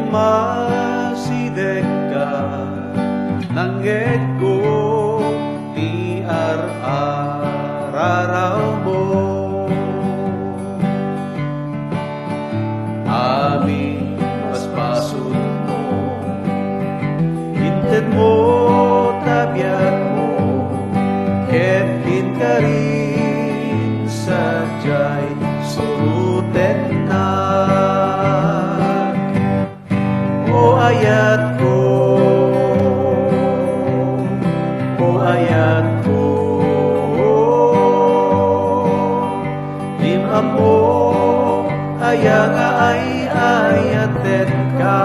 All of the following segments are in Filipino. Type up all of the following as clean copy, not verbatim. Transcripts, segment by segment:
masidek ka nangget ko ti araraw mo. Amin paspasun mo, hinted mo tabiat mo, ket kinkarin sadyay suruten na. O ayat ko, o ayat ko, lima mo aya nga ay ayaten ka.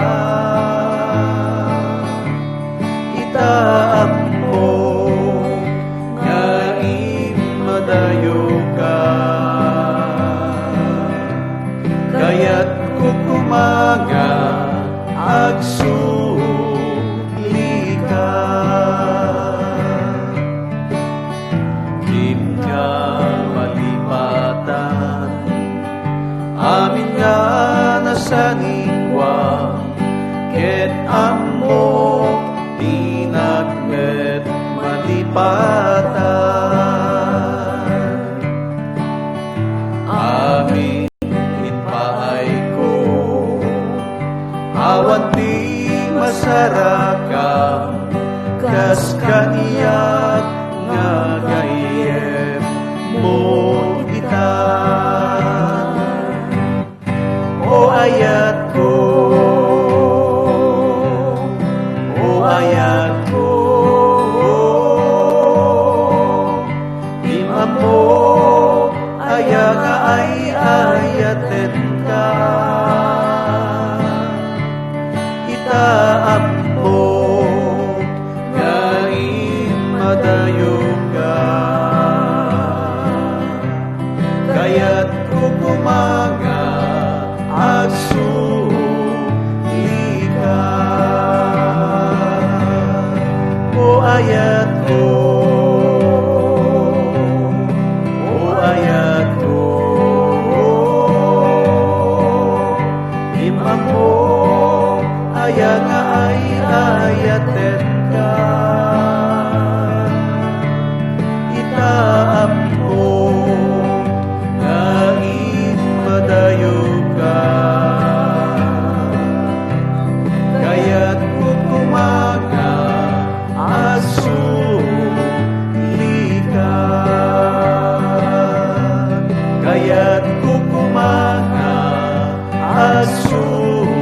Itaam mo nga imadayo ka, kaya't kukumaga agsuli ka. Dim ka malipatan, amin nga nasangingwa, ket ammo tinagmet malipatan. Amin itpaay ko, awan di masarakam, kas kaniyak nga gayem mo itan. O ayat ko, o ayat ko, lima mo aya nga ay ayaten ka. Itaam mo nga imadayo ka, kaya't kukumaga agsuli ka. O ayat ko, o ayat ko, lima mo aya nga ay ayaten ka. Itaam mo nga imadayo ka, kaya't kukumaga agsuli ka, kaya't kukumaga agsuli